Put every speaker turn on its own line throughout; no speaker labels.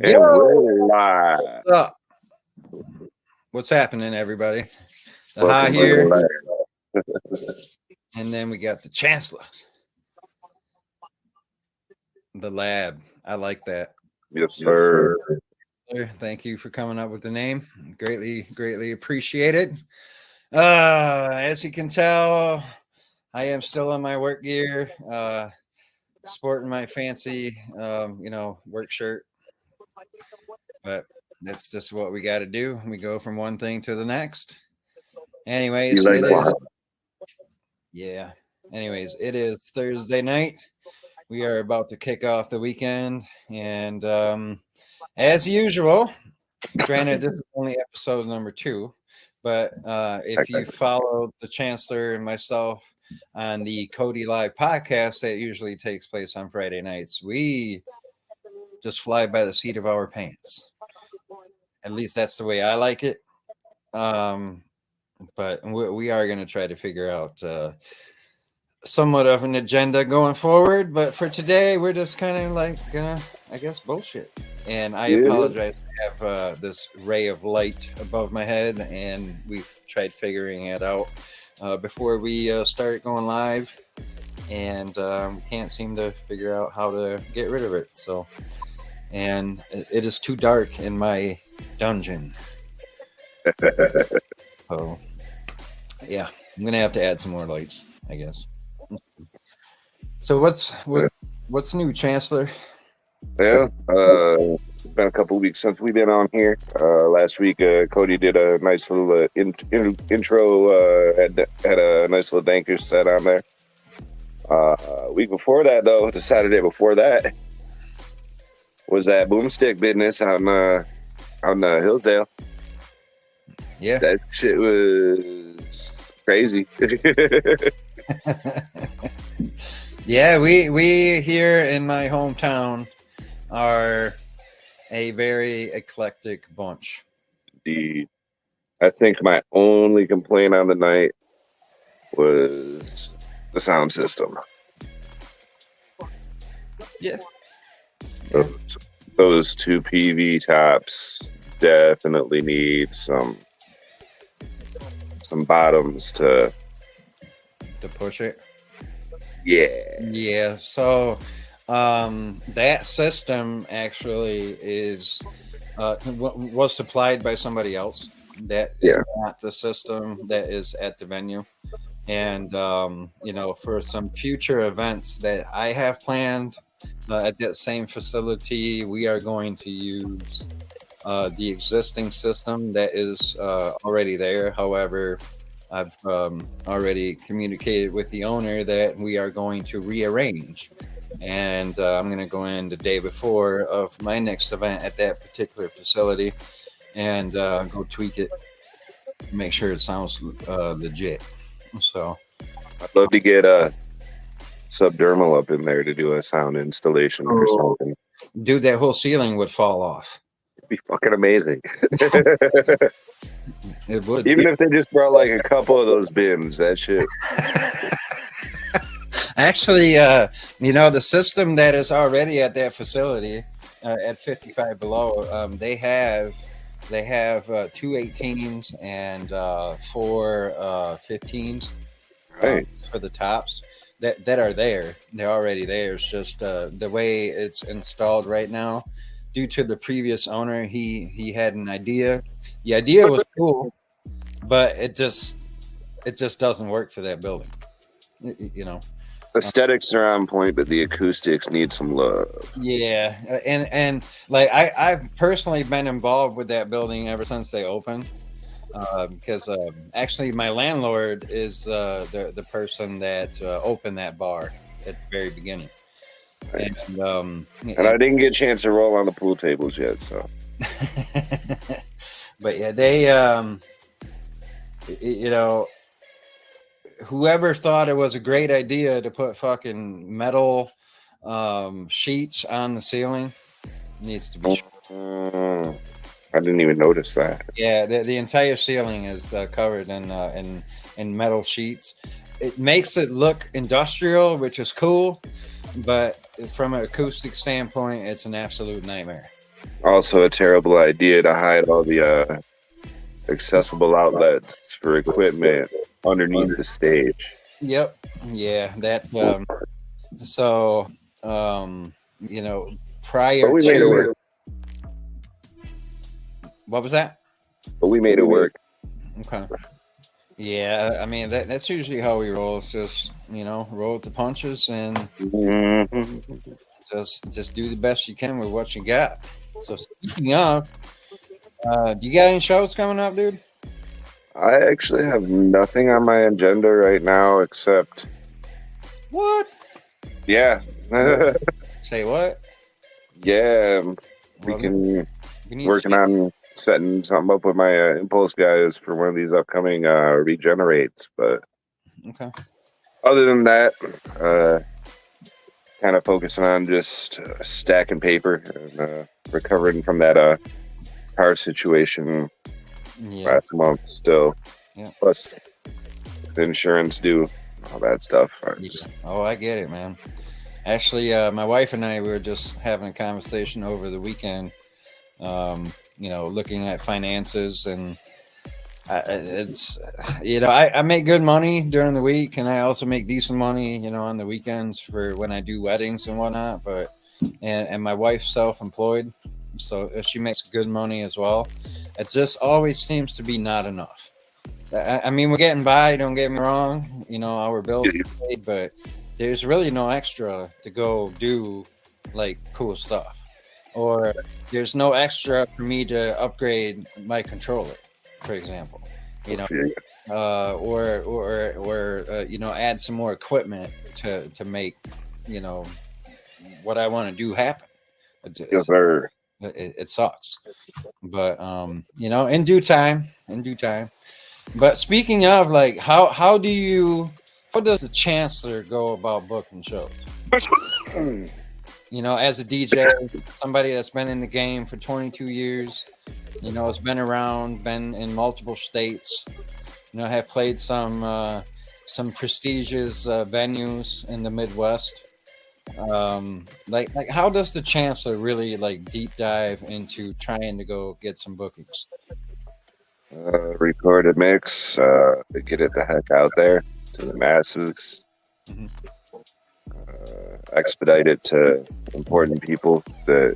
And we're live.
What's up? What's happening, everybody? The
Welcome
high
to
here,
the
and then we got the Chancellor, the lab. I like that.
Yes, sir.
Thank you for coming up with the name. Greatly appreciated. As you can tell, I am still in my work gear, sporting my fancy, work shirt. But that's just what we got to do. We go from one thing to the next. Anyways,
You like that?
Anyways, it is Thursday night. We are about to kick off the weekend, and as usual, granted, this is only episode number 2, but if you follow the Chancellor and myself on the Cody Live podcast that usually takes place on Friday nights, we just fly by the seat of our pants. At least that's the way I like it. But we are going to try to figure out somewhat of an agenda going forward. But for today, we're just kind of like gonna, I guess, bullshit. And I apologize to have this ray of light above my head, and we've tried figuring it out before we start going live, and we can't seem to figure out how to get rid of it. So, and it is too dark in my dungeon. So, yeah, I'm gonna have to add some more lights, I guess. So what's new, Chancellor?
Yeah, it's been a couple weeks since we've been on here. Last week, Cody did a nice little intro. Had a nice little danker set on there. Week before that, though, the Saturday before that, was that boomstick business on Hillsdale.
Yeah,
that shit was crazy.
Yeah, we here in my hometown are a very eclectic bunch.
Indeed. I think my only complaint on the night was the sound system.
Yeah.
Those 2 PV tops definitely need some bottoms to
push it.
Yeah.
So that system actually is was supplied by somebody else. That is not the system that is at the venue. And for some future events that I have planned at that same facility, we are going to use the existing system that is already there. However, I've already communicated with the owner that we are going to rearrange, and I'm going to go in the day before of my next event at that particular facility and go tweak it, make sure it sounds legit. So
I'd love to get a Subdermal up in there to do a sound installation for something.
Dude, that whole ceiling would fall off.
It'd be fucking amazing.
It would.
Even if they just brought like a couple of those bins, that shit.
Actually, the system that is already at that facility at 55 below, they have 2 18s and 4 15s for the tops that are there. They're already there. It's just the way it's installed right now. Due to the previous owner, he had an idea. The idea was cool, but it just doesn't work for that building.
Aesthetics are on point, but the acoustics need some love.
Yeah, and like I've personally been involved with that building ever since they opened, because actually my landlord is the person that opened that bar at the very beginning.
Nice.
And
I didn't get a chance to roll on the pool tables yet, so.
But yeah, they whoever thought it was a great idea to put fucking metal sheets on the ceiling needs to be
I didn't even notice that.
Yeah, the entire ceiling is covered in metal sheets. It makes it look industrial, which is cool, but from an acoustic standpoint, it's an absolute nightmare.
Also, a terrible idea to hide all the accessible outlets for equipment underneath the stage.
Yep. Yeah. That. So, you know,
But
prior
we made it
to
work.
what was that?
But we made it work.
Okay. Yeah, I mean that's usually how we roll. It's just roll with the punches and
Mm-hmm.
just do the best you can with what you got. So speaking of, do you got any shows coming up, dude?
I actually have nothing on my agenda right now except,
What?
yeah,
Say what?
yeah, we
Well,
can
we need
working
to
on setting something up with my impulse guys for one of these upcoming regenerates. But
okay.
other than that, kind of focusing on just stacking paper and recovering from that car situation
Yeah.
last month still.
Yeah.
Plus the insurance due, all that stuff.
Yeah. Oh, I get it, man. Actually, my wife and I we were just having a conversation over the weekend. Looking at finances and it's I make good money during the week and I also make decent money on the weekends for when I do weddings and whatnot, but and my wife's self-employed, so she makes good money as well. It just always seems to be not enough. I mean, we're getting by, don't get me wrong, our bills are paid, but there's really no extra to go do like cool stuff, or there's no extra for me to upgrade my controller, for example, or add some more equipment to make what I want to do happen.
Yes, sir.
It sucks, but in due time, But speaking of, like, how does the Chancellor go about booking shows? As a DJ, somebody that's been in the game for 22 years, has been around, been in multiple states, have played some prestigious venues in the Midwest. Like how does the Chancellor really like deep dive into trying to go get some bookings?
Record a mix, get it the heck out there to the masses,
Mhm.
expedite it to important people that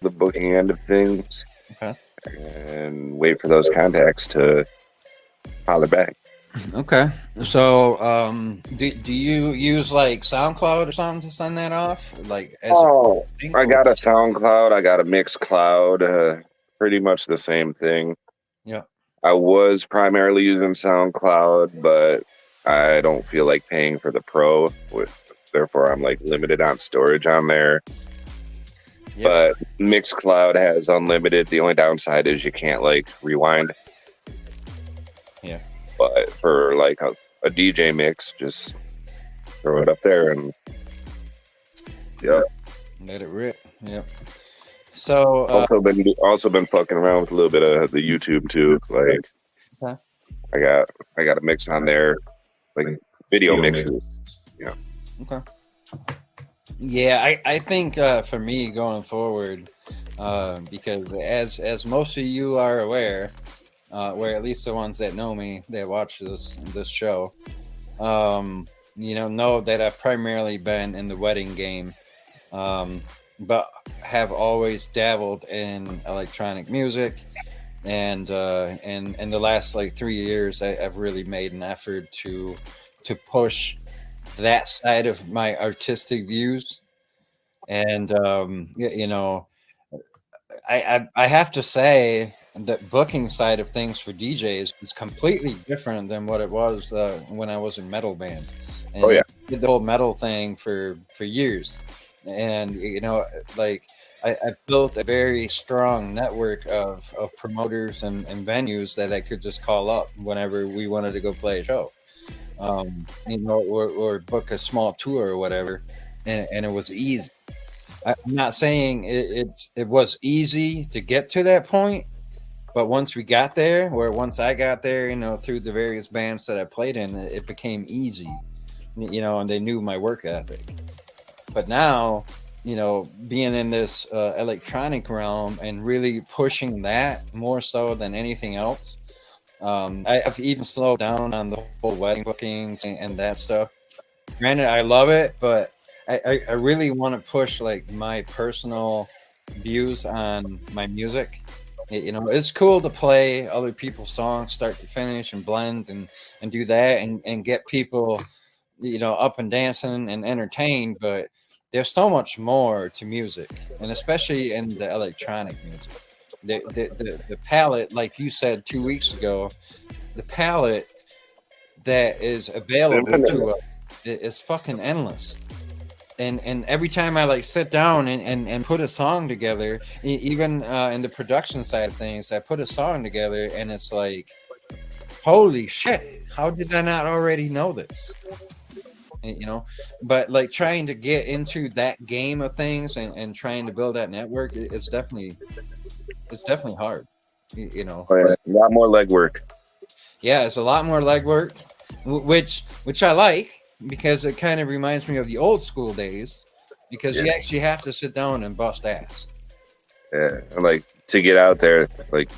the booking end of things,
Okay.
and wait for those contacts to holler back.
Okay. So, do you use like SoundCloud or something to send that off? Like,
I got a SoundCloud, I got a Mixcloud, pretty much the same thing.
Yeah.
I was primarily using SoundCloud, but I don't feel like paying for the Pro. Therefore, I'm like limited on storage on there.
Yep.
But Mixcloud has unlimited. The only downside is you can't like rewind.
Yeah.
But for like a DJ mix, just throw it up there and yeah.
Let it rip. Yep. So
also been fucking around with a little bit of the YouTube too. Like
okay.
I got a mix on there, like video mixes. Yeah.
Okay. Yeah, I think for me going forward, because as most of you are aware, or at least the ones that know me, that watch this show, know that I've primarily been in the wedding game, but have always dabbled in electronic music, and in the last like 3 years, I've really made an effort to push that side of my artistic views, and I have to say that booking side of things for DJs is completely different than what it was when I was in metal bands. And
Oh yeah,
did the whole metal thing for years, and I've built a very strong network of promoters and venues that I could just call up whenever we wanted to go play a show, or book a small tour or whatever, and it was easy. I'm not saying it was easy to get to that point, But once I got there, you know, through the various bands that I played in, it became easy, you know, and they knew my work ethic. But now, you know, being in this electronic realm and really pushing that more so than anything else, I've even slowed down on the whole wedding bookings and that stuff. Granted, I love it, but I really want to push like my personal views on my music. You know, it's cool to play other people's songs start to finish and blend and do that and get people, you know, up and dancing and entertained. But there's so much more to music, and especially in the electronic music. The palette, like you said 2 weeks ago, the palette that is available to us is fucking endless. And every time I like sit down and put a song together, even in the production side of things, I put a song together and it's like, holy shit, how did I not already know this? You know, but like trying to get into that game of things and trying to build that network, it's definitely hard. You know,
Oh, yeah. A lot more legwork.
yeah, it's a lot more legwork, which I like, because it kind of reminds me of the old school days, because you actually have to sit down and bust ass.
Yeah, and like to get out there, like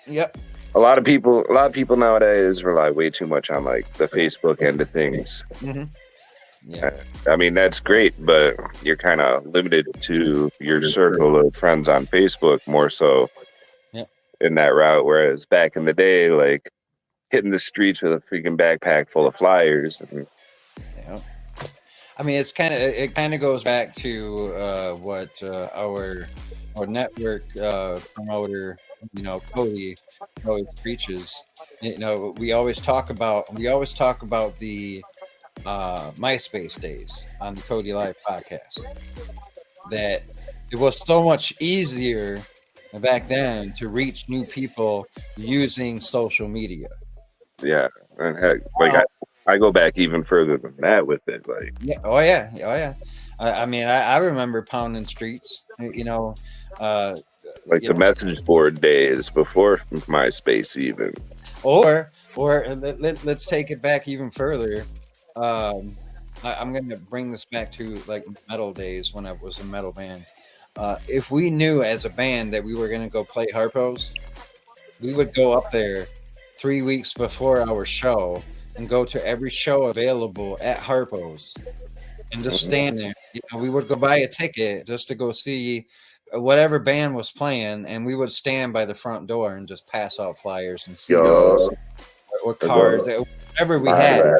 Yep.
a lot of people nowadays rely way too much on like the Facebook end of things.
Mm-hmm. Yeah.
I mean, that's great, but you're kind of limited to your circle of friends on Facebook more so in that route. Whereas back in the day, like hitting the streets with a freaking backpack full of flyers. And,
I mean, it kind of goes back to what our network promoter, you know, Cody, always preaches. You know, we always talk about the MySpace days on the Cody Live podcast. That it was so much easier back then to reach new people using social media.
Yeah, and heck, like I go back even further than that with it. Like,
oh yeah. I mean, I remember pounding streets. You know,
like the message board days before MySpace, even.
Or let's take it back even further. I'm going to bring this back to like metal days when I was in metal bands. If we knew as a band that we were going to go play Harpo's, we would go up there 3 weeks before our show and go to every show available at Harpo's and just stand there. You know, we would go buy a ticket just to go see whatever band was playing, and we would stand by the front door and just pass out flyers and CDs or cards, whatever we had.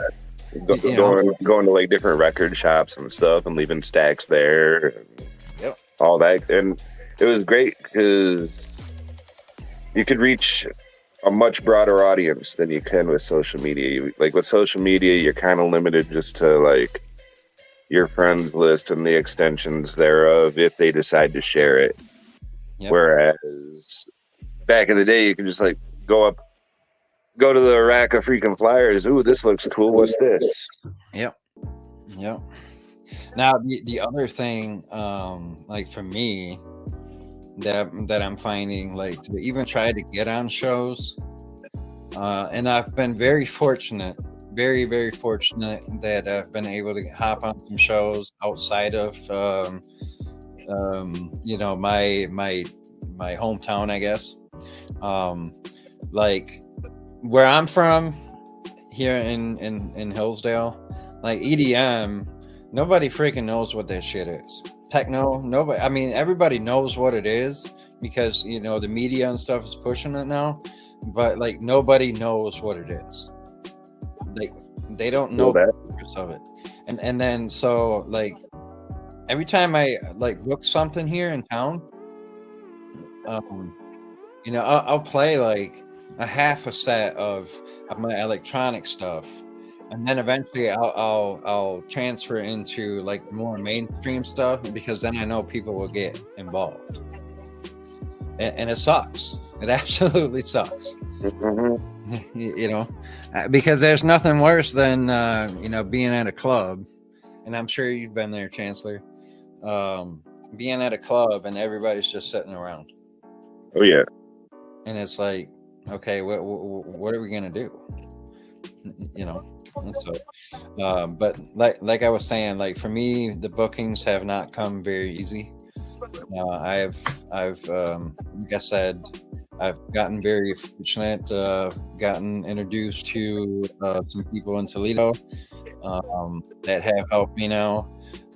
Going to like different record shops and stuff and leaving stacks there.
Yep.
All that. And it was great because you could reach a much broader audience than you can with social media. Like with social media, you're kind of limited just to like your friends list and the extensions thereof if they decide to share it. Yep. Whereas back in the day, you could just like go to the rack of freaking flyers. Ooh, this looks cool. What's this?
Yep. Now the other thing, like for me, that I'm finding, like to even try to get on shows, and I've been very fortunate, very very fortunate that I've been able to hop on some shows outside of, you know, my hometown, I guess, like where I'm from here in Hillsdale, like EDM, nobody freaking knows what that shit is. Techno, nobody. I mean, everybody knows what it is because, you know, the media and stuff is pushing it now, but like nobody knows what it is. Like they don't know the purpose of it. And then so like every time I like book something here in town, you know, I'll play like a half a set of my electronic stuff, and then eventually I'll transfer into like more mainstream stuff, because then I know people will get involved, and it sucks. It absolutely sucks. Mm-hmm. You know, because there's nothing worse than you know, being at a club, and I'm sure you've been there, Chancellor. Being at a club and everybody's just sitting around.
Oh yeah.
and it's like, okay, what are we gonna do? You know, and so, but like I was saying, like for me, the bookings have not come very easy. I've like I said, I've gotten very fortunate, gotten introduced to some people in Toledo that have helped me now.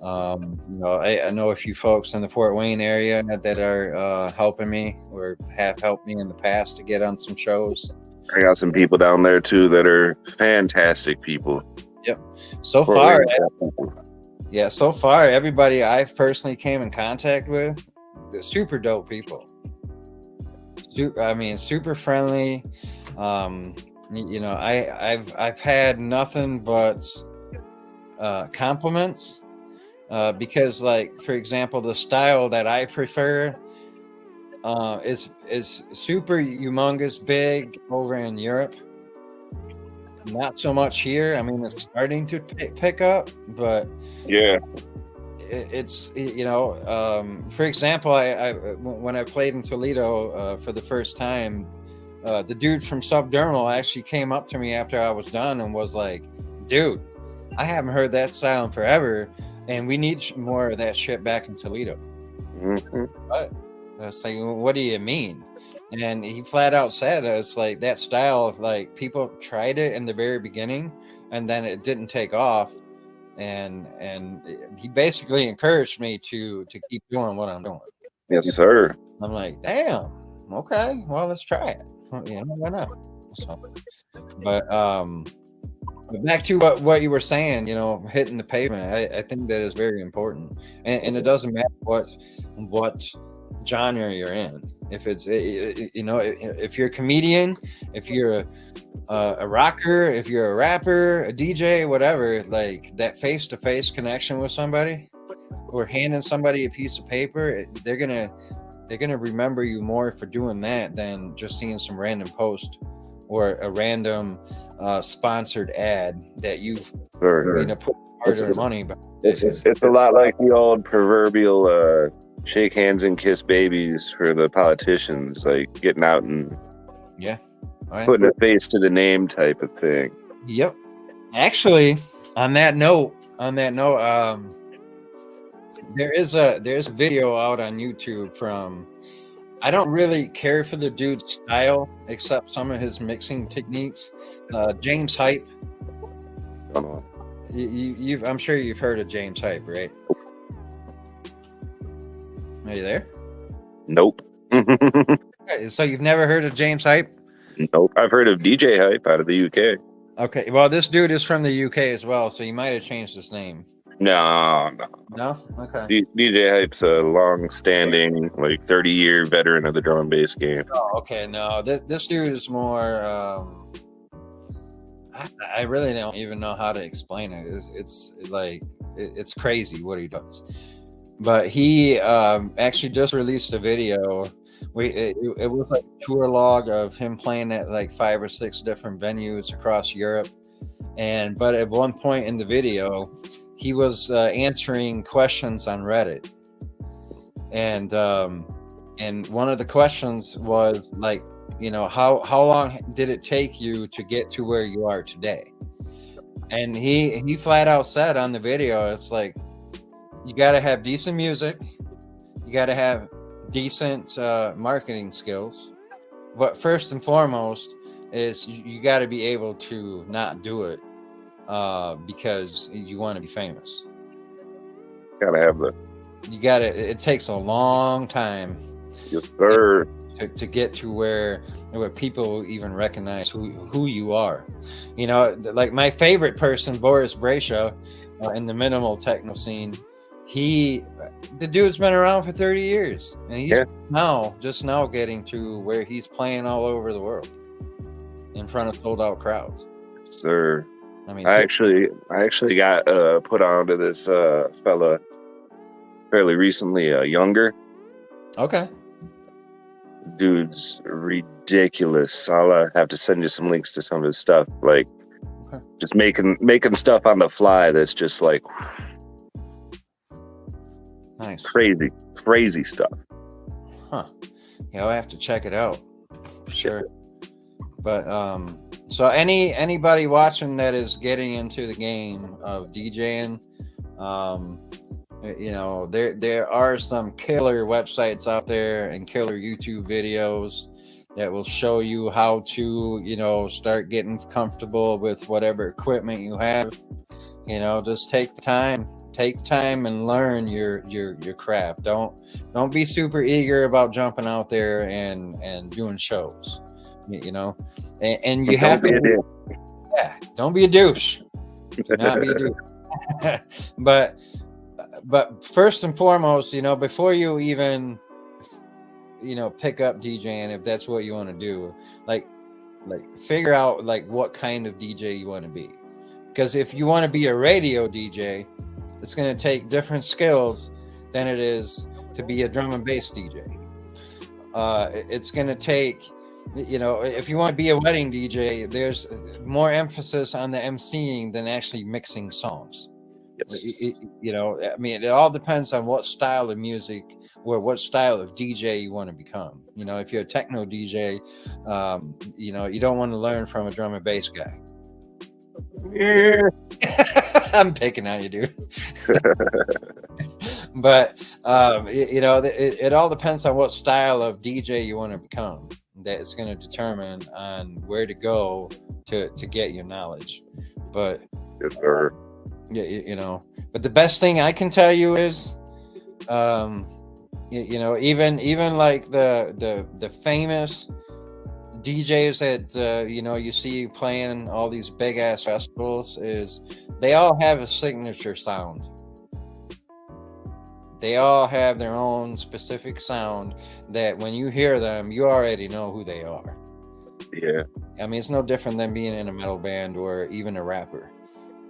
I know a few folks in the Fort Wayne area that are helping me or have helped me in the past to get on some shows.
I got some people down there too that are fantastic people.
Yep. So far, yeah. So far, everybody I've personally came in contact with, they're super dope people. I mean, super friendly. I've had nothing but compliments because, like, for example, the style that I prefer is super humongous big over in Europe. Not so much here. I mean, it's starting to pick up, but
yeah,
it's for example, I when I played in Toledo for the first time, the dude from Subdermal actually came up to me after I was done and was like, "Dude, I haven't heard that style in forever, and we need more of that shit back in Toledo."
Mm-hmm.
But I was like, "What do you mean?" And he flat out said, "It's like that style of like people tried it in the very beginning, and then it didn't take off." And he basically encouraged me to keep doing what I'm doing.
Yes, sir.
I'm like, damn, okay, well, let's try it. Why not? So, but back to what you were saying, hitting the pavement. I think that is very important, and it doesn't matter what genre you're in. If it's if you're a comedian, if you're a rocker, if you're a rapper, a DJ, whatever, like that face-to-face connection with somebody or handing somebody a piece of paper, they're gonna remember you more for doing that than just seeing some random post or a random sponsored ad that you've put hard-earned money. But
it's a lot like the old proverbial shake hands and kiss babies for the politicians, like getting out and putting a face to the name type of thing.
Yep. Actually, on that note, there's a video out on YouTube from. I don't really care for the dude's style, except some of his mixing techniques. James Hype. I'm sure you've heard of James Hype, right? Are you there?
Nope.
So you've never heard of James Hype?
Nope. I've heard of DJ Hype out of the UK.
Okay. Well, this dude is from the UK as well, so you might have changed his name.
No.
Okay.
DJ Hype's a long-standing, like 30-year veteran of the drum and bass game.
Oh, okay. No, this dude is more. I really don't even know how to explain it. It's like it's crazy what he does. But he actually just released a video. It was like a tour log of him playing at like 5 or 6 different venues across Europe. But at one point in the video, he was answering questions on Reddit. And one of the questions was like, how long did it take you to get to where you are today? And he flat out said on the video, it's like, you got to have decent music. You got to have decent marketing skills. But first and foremost is you got to be able to not do it because you want to be famous.
Gotta have
it takes a long time.
Yes, sir.
To get to where people even recognize who you are. Like my favorite person, Boris Brejcha, in the minimal techno scene, the dude's been around for 30 years and he's just now getting to where he's playing all over the world in front of sold out crowds.
Sir, I mean, I actually got put onto this fella fairly recently, Younger.
Okay.
Dude's ridiculous. I'll have to send you some links to some of his stuff, like just making stuff on the fly that's just like
nice,
crazy stuff.
Huh? Yeah, I have to check it out. for sure. But so anybody watching that is getting into the game of DJing, you know, there are some killer websites out there and killer YouTube videos that will show you how to, you know, start getting comfortable with whatever equipment you have. You know, just take time and learn your craft. Don't be super eager about jumping out there and doing shows. You know, and you have to. Yeah, don't be a douche. Do not be a douche. but first and foremost, you know, before you even, you know, pick up DJing, if that's what you want to do, like figure out like what kind of DJ you want to be. Because if you want to be a radio DJ, it's going to take different skills than it is to be a drum and bass DJ. It's going to take, you know, if you want to be a wedding DJ, there's more emphasis on the emceeing than actually mixing songs. Yes. You know, I mean, it all depends on what style of music or what style of DJ you want to become. You know, if you're a techno DJ, you know, you don't want to learn from a drum and bass guy. Yeah. I'm picking on you, dude. But you know, it all depends on what style of DJ you want to become. That is going to determine on where to go to get your knowledge. But
yes, sir.
Yeah, you know. But the best thing I can tell you is, you know, even like the famous DJs that you know, you see playing all these big ass festivals, is they all have a signature sound. They all have their own specific sound that when you hear them, you already know who they are.
Yeah.
I mean, it's no different than being in a metal band or even a rapper.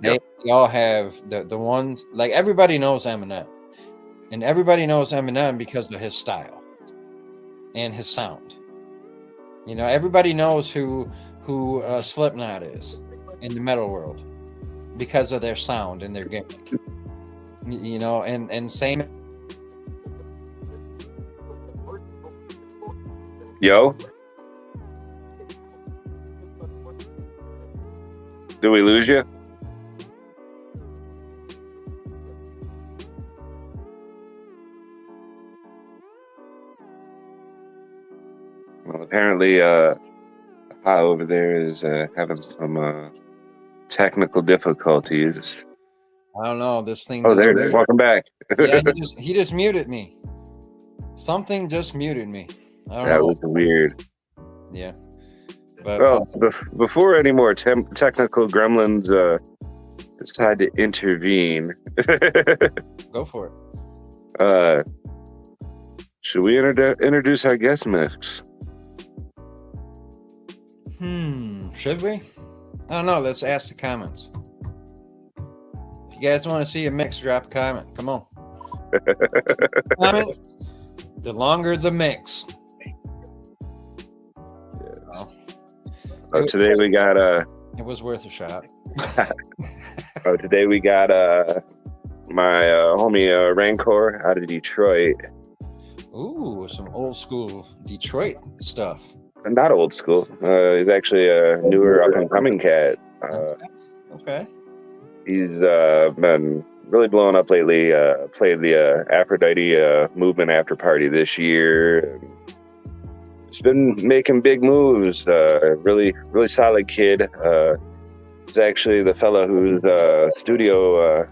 Yep. They all have the ones, like everybody knows Eminem. And everybody knows Eminem because of his style and his sound. You know, everybody knows who Slipknot is in the metal world because of their sound and their gimmick. You know, and same.
Yo, did we lose you? Well, apparently, Pa over there is having some technical difficulties.
I don't know. This thing.
Oh, there. Welcome back.
Yeah, he just muted me. Something just muted me. I don't know.
That was weird.
Yeah. But,
well, before any more technical gremlins decide to intervene,
go for it.
Should we introduce our guest mix?
Should we? I don't know. Let's ask the comments. If you guys want to see a mix, drop a comment. Come on. Comments. The longer the mix.
Yes. Today we got
it was worth a shot.
Today we got my homie Rankor out of Detroit.
Ooh, some old school Detroit stuff.
Not old school. He's actually a newer up and coming cat.
Okay.
He's been really blowing up lately. Played the Aphrodite movement after party this year. He's been making big moves. Really solid kid. He's actually the fella whose studio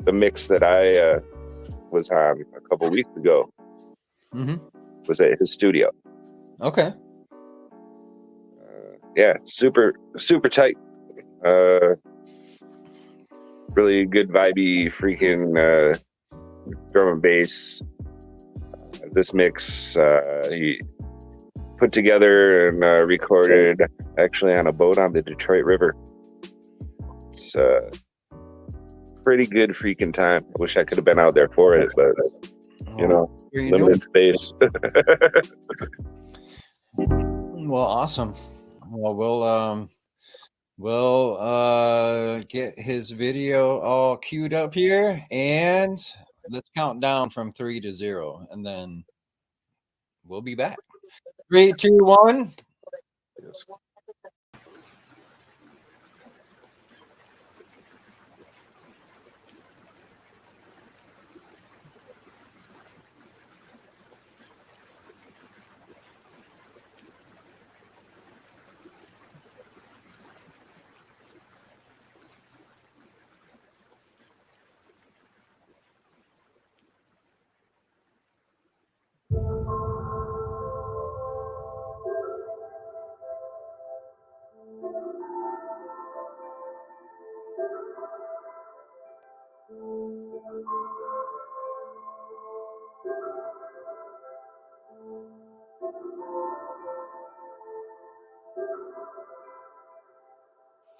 the mix that I was on a couple weeks ago.
Mm-hmm.
Was at his studio.
Okay.
Yeah, super tight. Really good vibey freaking drum and bass. This mix he put together and recorded actually on a boat on the Detroit River. It's pretty good freaking time. I wish I could have been out there for it, but you know, limited space.
Well, awesome. Well, we'll get his video all queued up here, and let's count down from 3 to 0, and then we'll be back. 3, 2, 1.
Yes.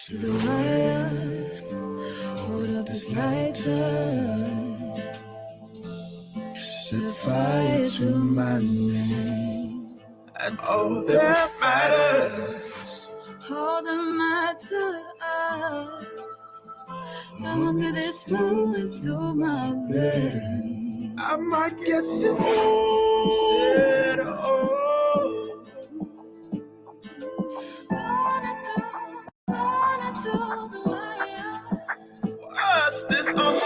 To the wire, hold up this lighter, set fire to my name, and all that matters, all that matters, long as this flowing through my veins. I might get sick, What's this on the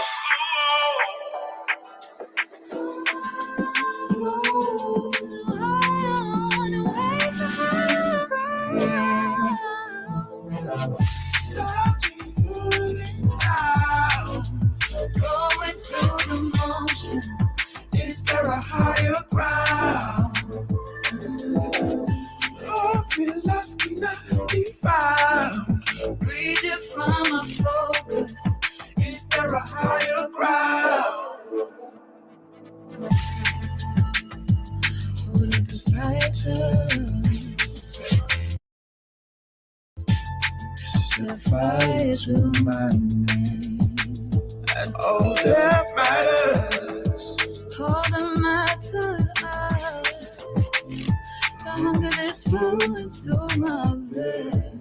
Stop me falling down, going through the motion. Is there a higher ground? Oh, we're lost, cannot be found. Breathing from a focus. Is there a higher ground? Hold up this lighter, set fire to my name, and all that matters, all that matters, long as it's flowing through my veins.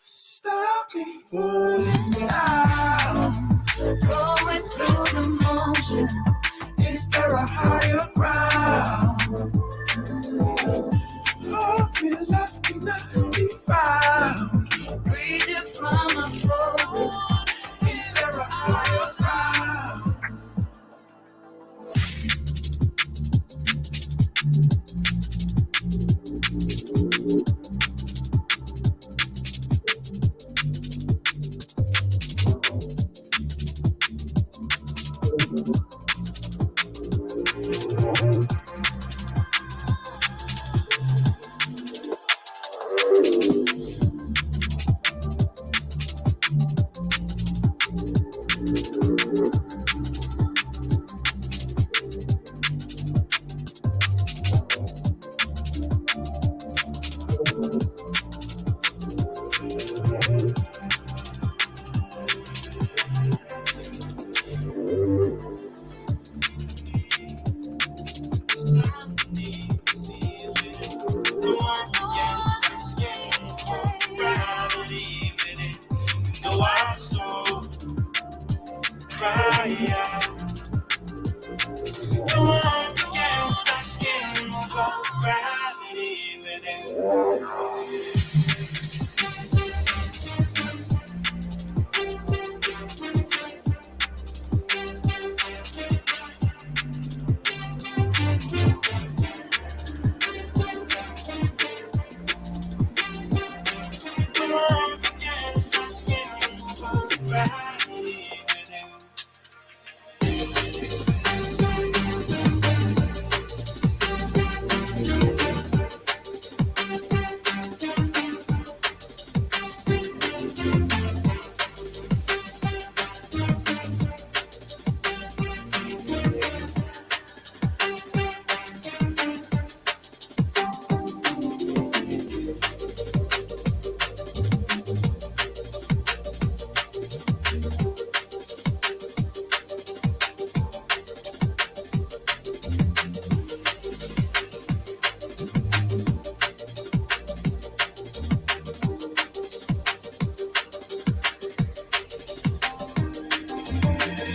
Stop me falling down, going through the motion. Is there a higher ground? Oh, we're lost, cannot be found. Breathing from a focus. Is there a higher ground?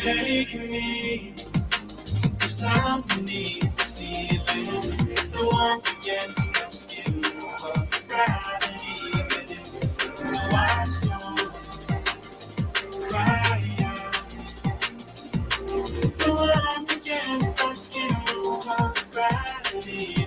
Take me something the ceiling. So I'm against the skin of gravity. Why so crying? So I'm against the skin of gravity.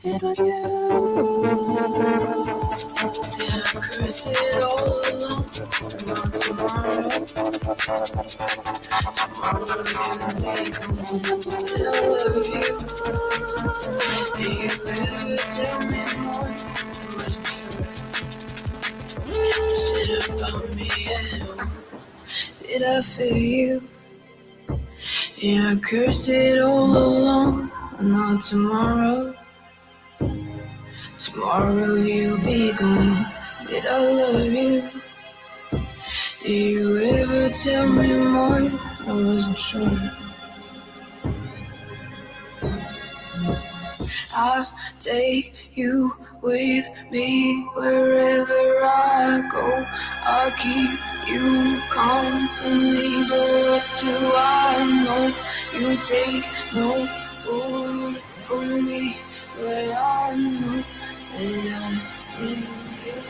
It was you. Did I curse it all alone? Not tomorrow. Tomorrow you make I love you. Did you ever tell me more? I wasn't sure. Was it about me at all? Did I feel you? Did I curse it all alone? Not tomorrow. Tomorrow you'll be gone. Did I love you? Did you ever tell me more? I wasn't sure. I'll take you with me wherever I go. I'll keep you company, but what do I know? You take no good from me, but I know that I still care.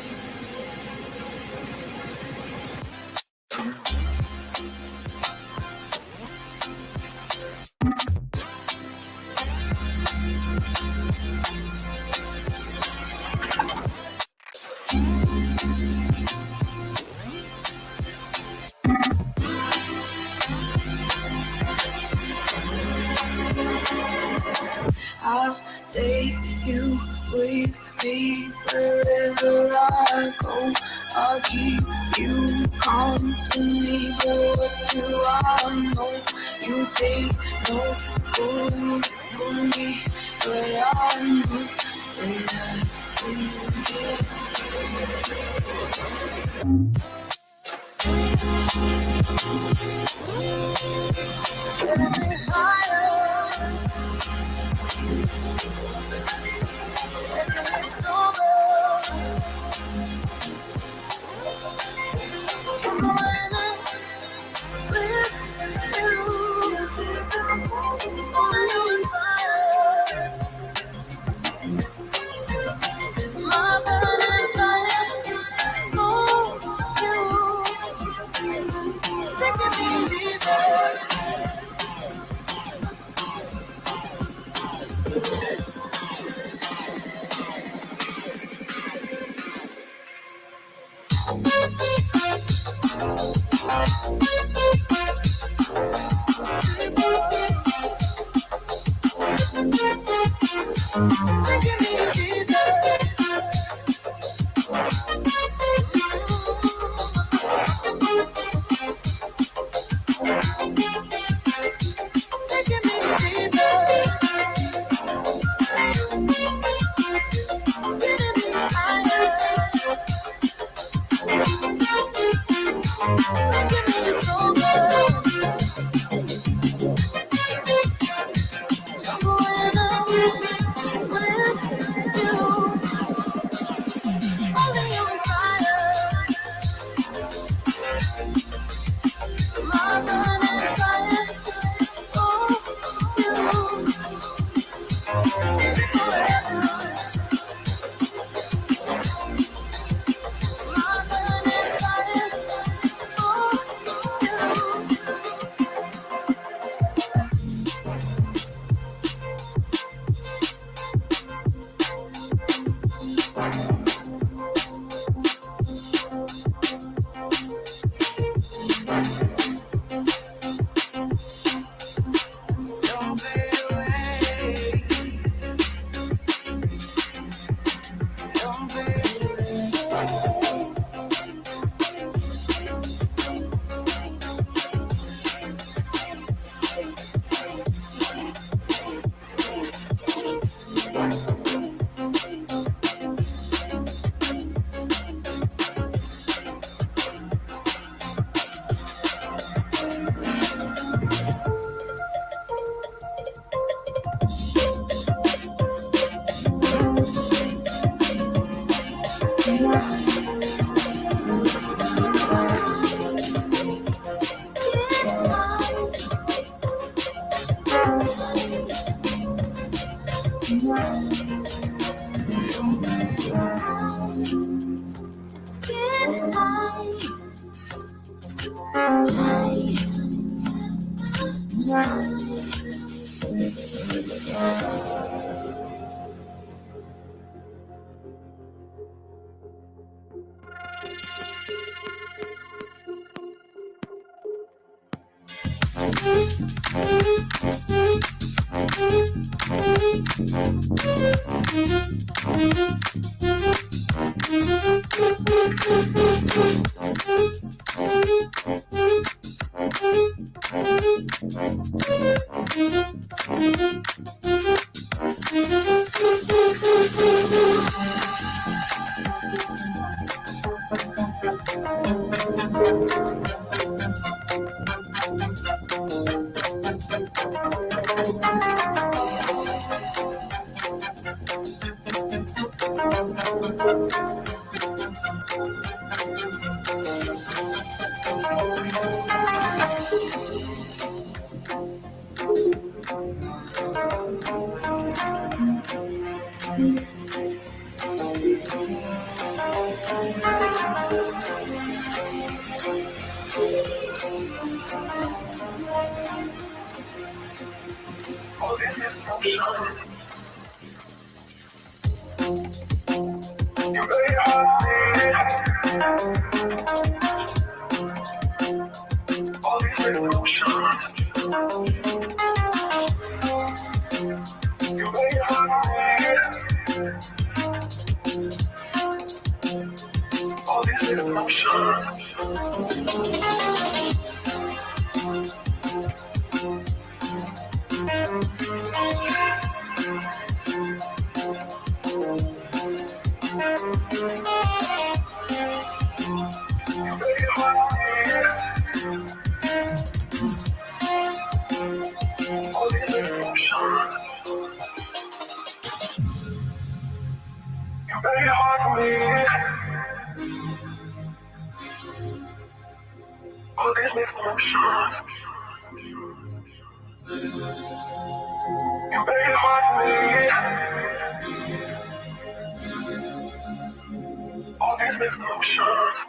I'll take you with me wherever I go. I'll keep you company, but what do I know? You take no good from me, but I know that I still care. Getting me higher, making me stronger. I'm going up with you. Only you inspire my burning fire for you, taking me deeper. Taking me deeper. Taking me deeper. Getting me higher. Making me stronger. Stronger when I'm with you. All these misnotions. You made hard all these misnotions. You made hard all these misnotions. All these misnotions. You made it hard for me. All these mixed emotions. You made it hard for me. All these mixed emotions.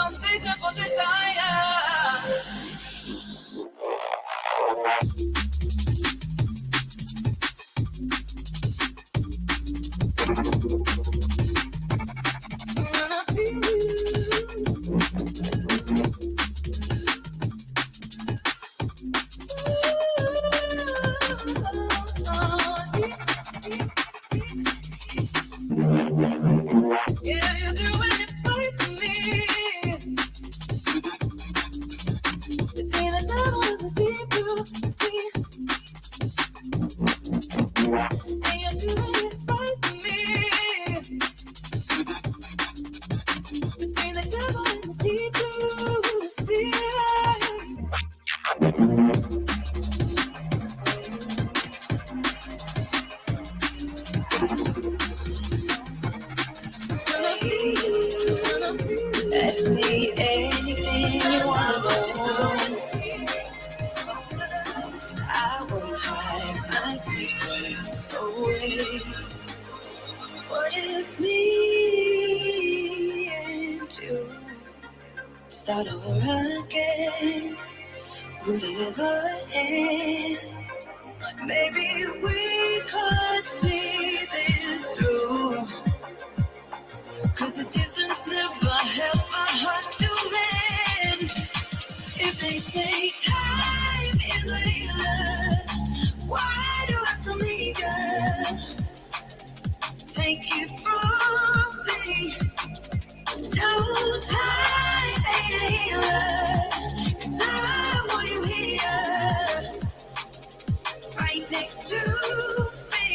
insatiable desire. Yeah, you're doing it right for me. Between the devil and the deep blue sea. And you're doing it right for me. Between the devil and the deep blue sea. Ask me anything you wanna know. I won't hide my secrets away. What if me and you start over again? Would it ever end? Maybe we could see this through. 'Cause the distance never helped my heart to mend. If they say time is a healer, why do I still linger? Take it from me. No time ain't a healer. 'Cause I want you here, right next to me.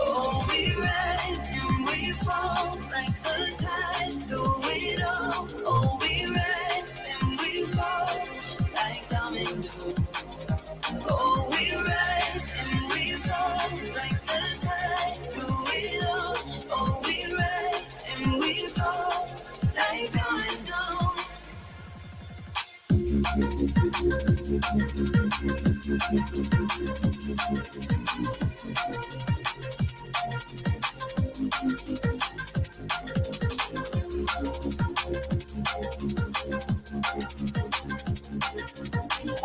Oh, we rise and we fall like the tide through it all. Oh, we rise and we fall like dominoes. Oh, we rise and we fall like the tide through it all. Oh, we rise and we fall like dominoes.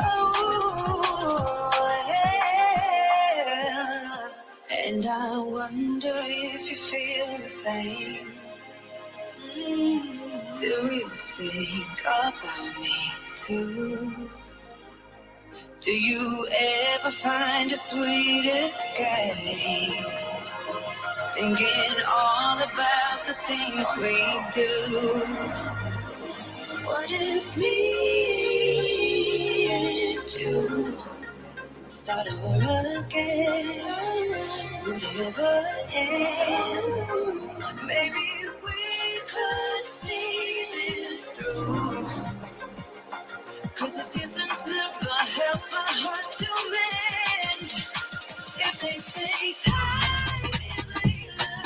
Oh, yeah. And I wonder if you feel the same. Do you think about me too? Do you ever find a sweet escape? Thinking all about the things we do. What if me and you start over again? Would it ever end? Maybe we could see this through. 'Cause the distance never helped my heart to mend. If they say time is a healer,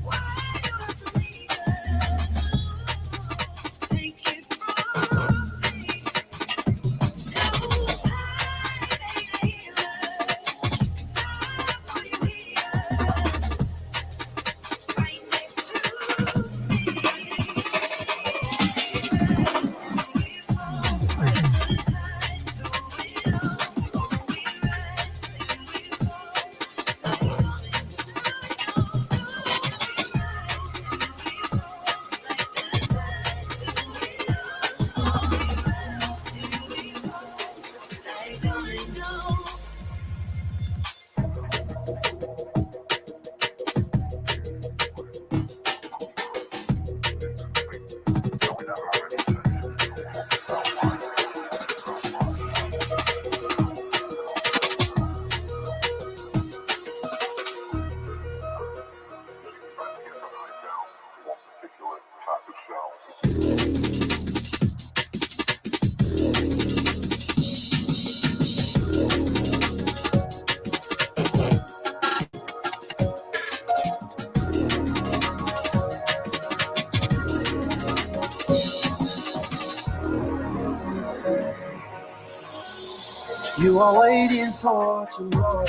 why do I still linger? Take it from me. No time ain't a healer. 'Cause I want you here, right next to me. We fall like the tide through it all. Oh, we rise and we fall like dominoes.
You are waiting for tomorrow.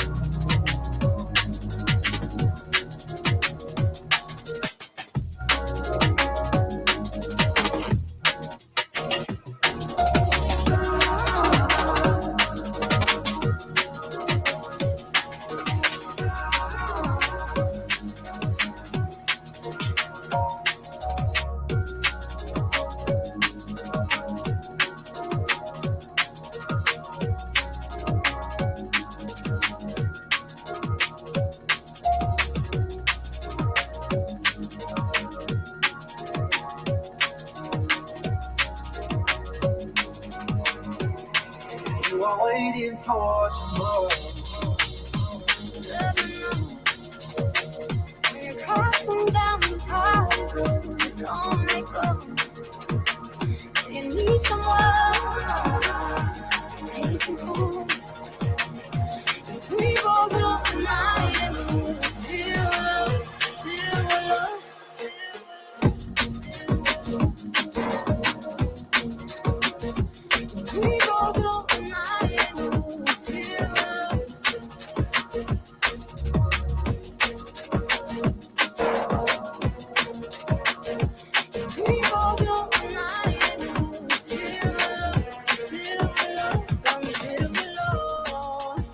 are waiting for tomorrow.
When you're crossing down the paths, don't let go. You need someone to take you home. We both love the night and till we're lost, till we're lost, till we're lost, till we both love the night and till we're lost. We both love the night and till we're lost, till we're lost, until we're lost.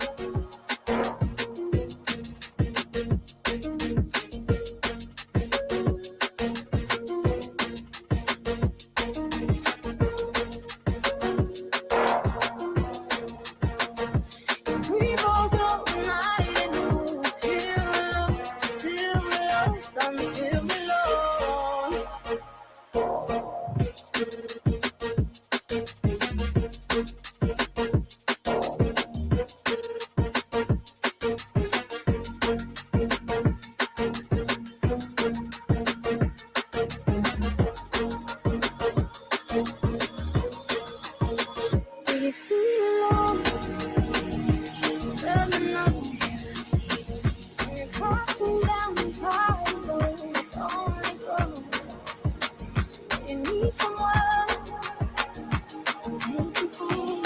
We both love the night and till we're lost, till we're lost, until we're lost. Do you feel alone? Let me know. When you're crossing down the paths, don't let go. You need someone to take you home.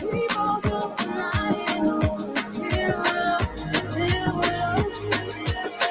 We both love the night and till we're lost, till we're lost, till we're lost.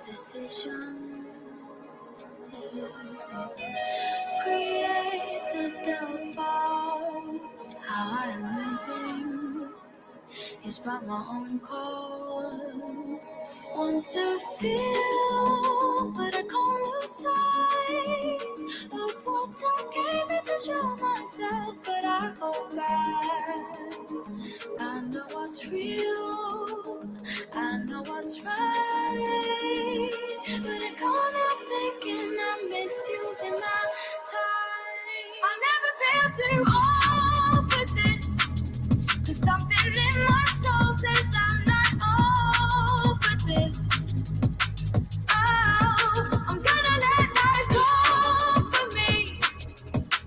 decision. Created the box. How I'm living is by my own call. Want to feel, but I can't lose sight of what I gave me to show myself. But I go back too old for this. 'Cause something in my soul says I'm not over this. Oh, I'm gonna let life go for me.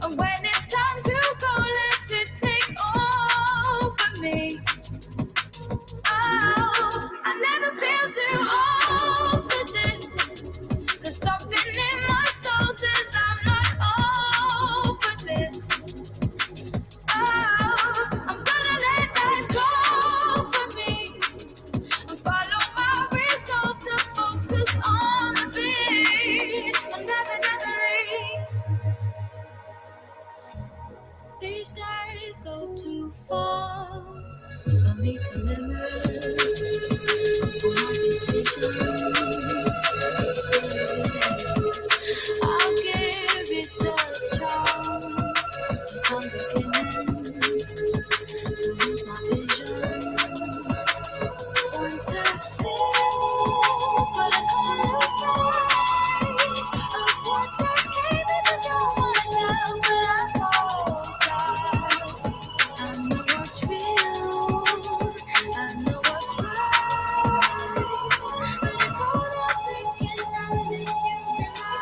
And when it's time to go, let it take over me. Oh, I never feel too old for this. 'Cause something in my soul says I'm not over this. Oh, I'm gonna let that go for me. And follow my results and focus on the beat. I'll never, never leave. These days go too fast for me to live. I'll give it just a chance. I'm beginning to lose my vision. Want to feel, but I can't lose sight of what I came in to show myself. But I know what's real, I know what's right. But I'm all up thinking I'm misusing my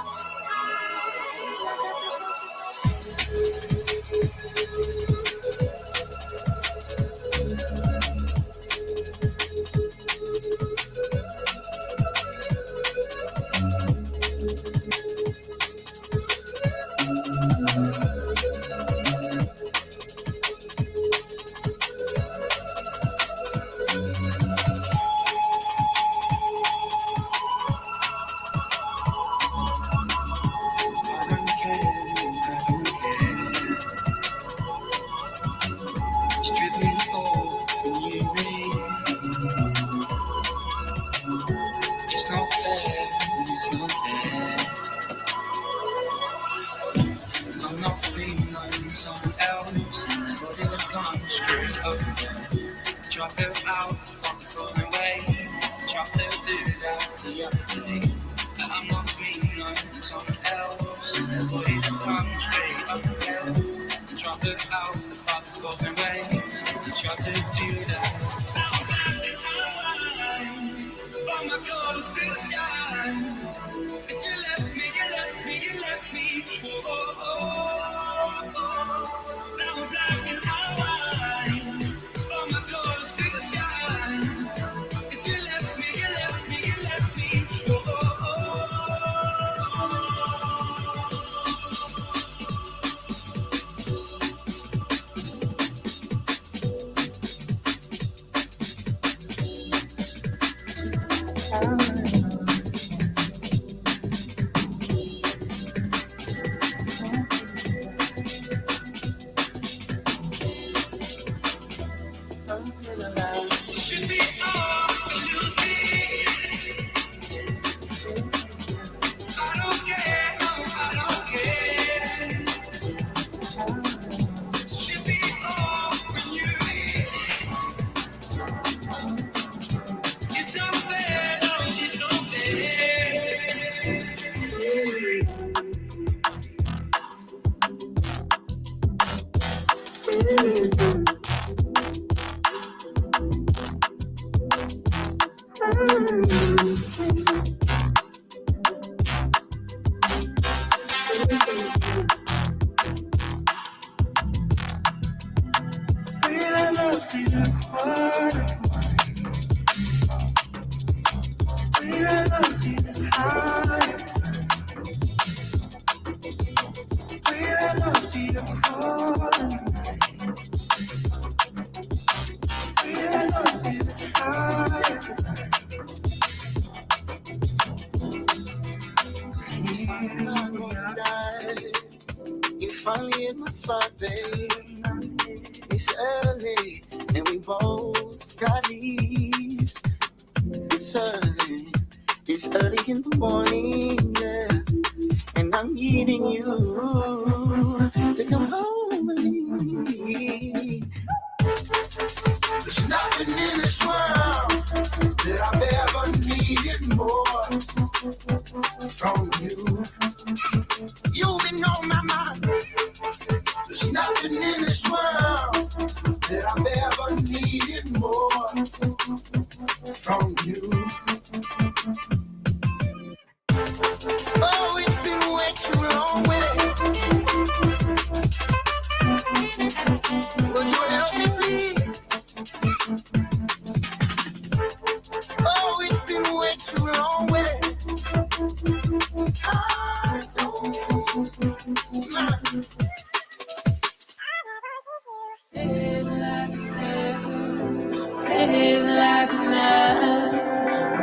Drop it out on the floating waves. Try to do that the other day. I'm not leaning on someone else. The body just come straight up the hill. Drop it out on the floating waves. Try to do that. Oh my God, I'm still shine. It's you left me, you left me, you left me. Oh, oh, oh, oh. Now I'm black and white. Oh my God, I'm still shine. It's you left me, you left me, you left me. Oh, oh, oh, should be off and lose me. I don't care, no, I don't care. Should be off when you leave. It's not fair, no, it's not fair.
Will I love be the quiet one? Will I love be the higher? Will I love be the calling? Will I love be the higher?
You finally hit my spot, babe. It's early, and we both got ease. It's early in the morning, yeah. And I'm needing you to come home with me.
There's nothing in this world that I've ever needed more from you.
You've been on my mind.
There's nothing
Cities like a circle, cities like a mile,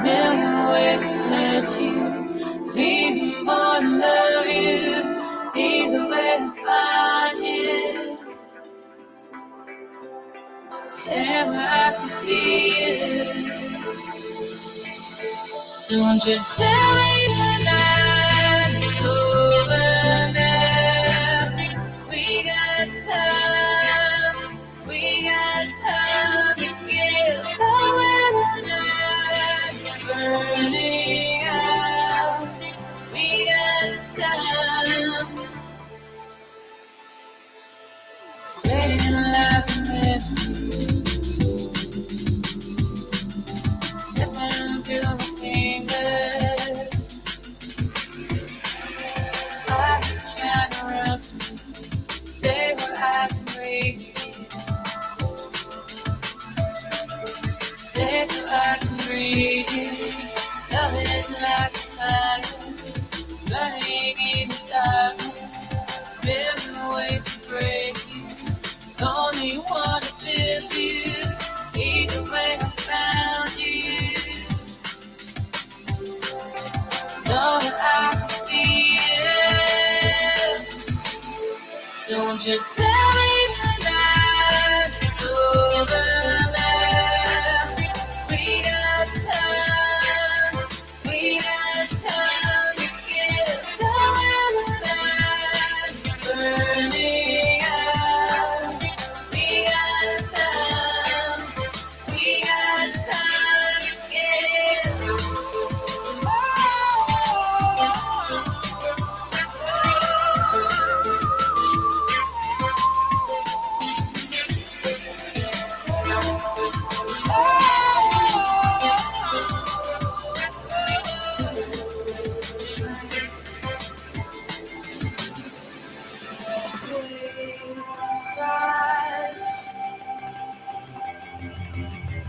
million ways to let you leave more than love you. He's the way to find you. Stand where I can see you. Don't you tell me tonight it's over now. We got time, we got time to get somewhere tonight. It's burning out. We got time. Waiting like a mess. Slipping through my fingers. I've been trying to run, stay where I can breathe. Stay so I can breathe. Love is like a fire, burning in the darkness. Million ways to break you. Only one to build you. Either way I found you. Know that I can see you. Don't you tell me tonight it's over now. We got time, we got time to get somewhere tonight. It's burning out. We got time, we got time to get.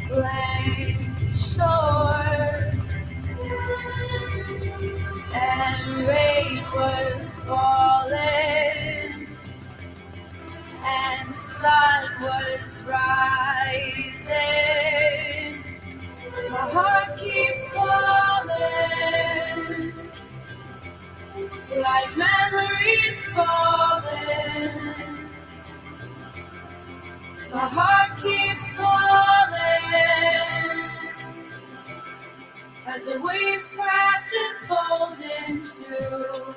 Blank shore and rain was falling and sun was rising. My heart keeps calling like memories falling. My heart keeps calling as the waves crash and fold into.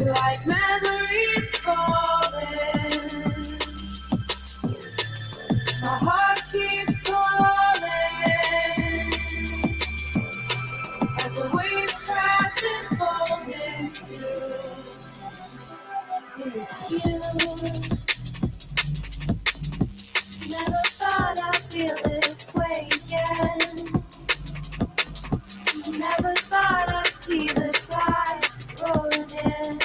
Like memories falling, my heart keeps calling as the waves crash and fold into. It's you. Never thought I'd feel this way again. Never thought I'd see the tide rolling in.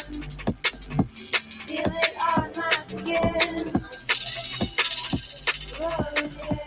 Feel it on my skin. Rolling in.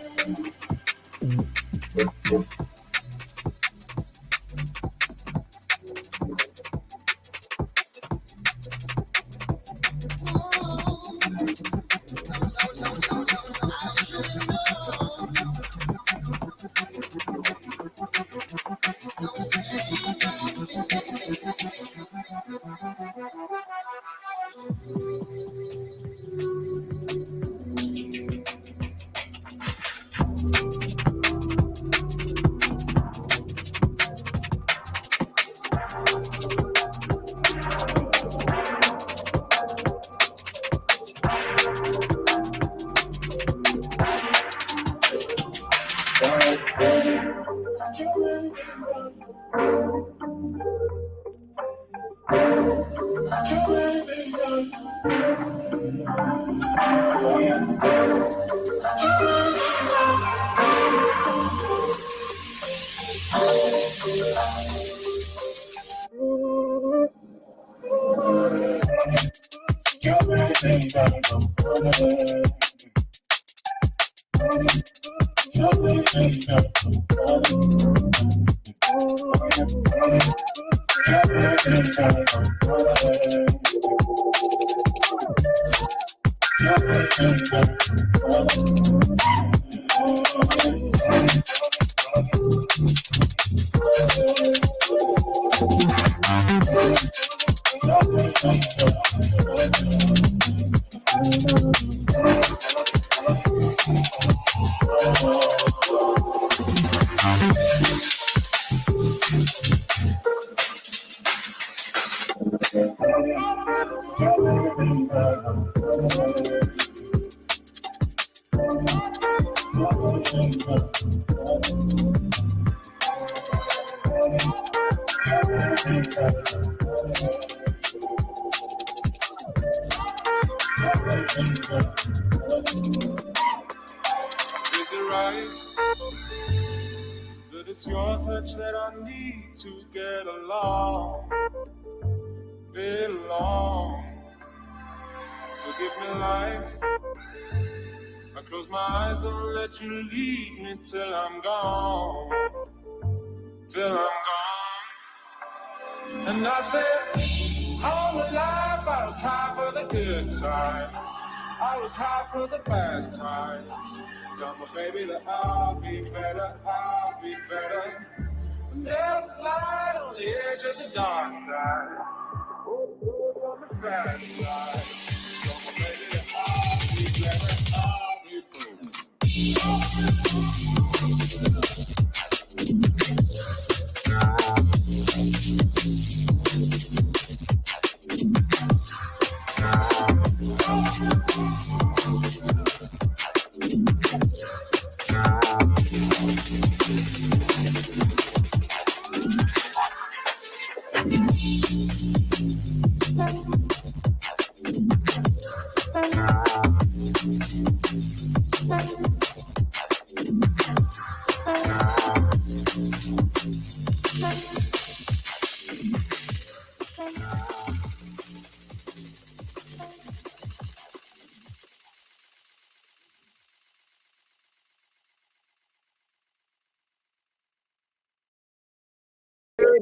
Is it right that it's your touch that I need to get along? Belong. So give me life. I close my eyes and let you lead me till I'm gone. Till I'm gone. And I said, all my life I was high for the good times. I was high for the bad times. Tell my baby that I'll be better, I'll be better. And there's light on the edge of the dark side. Oh, good on the bad side. Tell my baby that I'll be better, I'll be better.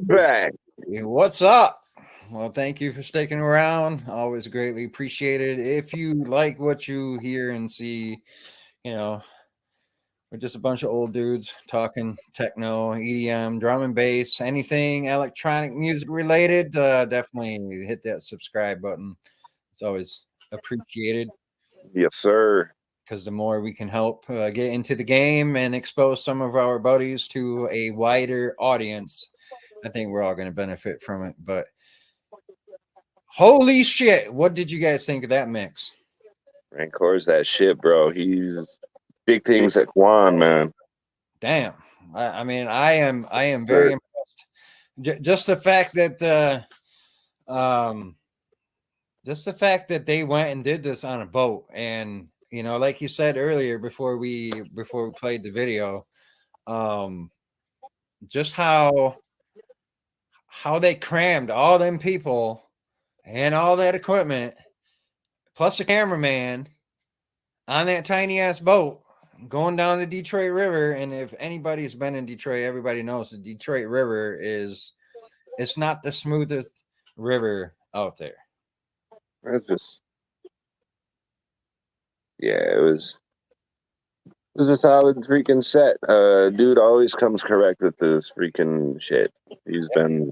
Back.
What's up? Well, thank you for sticking around. Always greatly appreciated. If you like what you hear and see, you know, we're just a bunch of old dudes talking techno, EDM, drum and bass, anything electronic music related. Definitely hit that subscribe button. It's always appreciated
Yes, sir.
because the more we can help get into the game and expose some of our buddies to a wider audience, I think we're all going to benefit from it. But holy shit, what did you guys think of that mix?
Rankor's that shit, bro. He's big things at Quan, man.
Damn. I mean, I am very impressed. Just the fact that just the fact that they went and did this on a boat, and you know, like you said earlier before we played the video, just how they crammed all them people and all that equipment plus a cameraman on that tiny ass boat going down the Detroit River. And if anybody's been in Detroit, everybody knows the Detroit River it's not the smoothest river out there.
It's just, yeah, it was a solid freaking set. Dude always comes correct with this freaking shit. He's been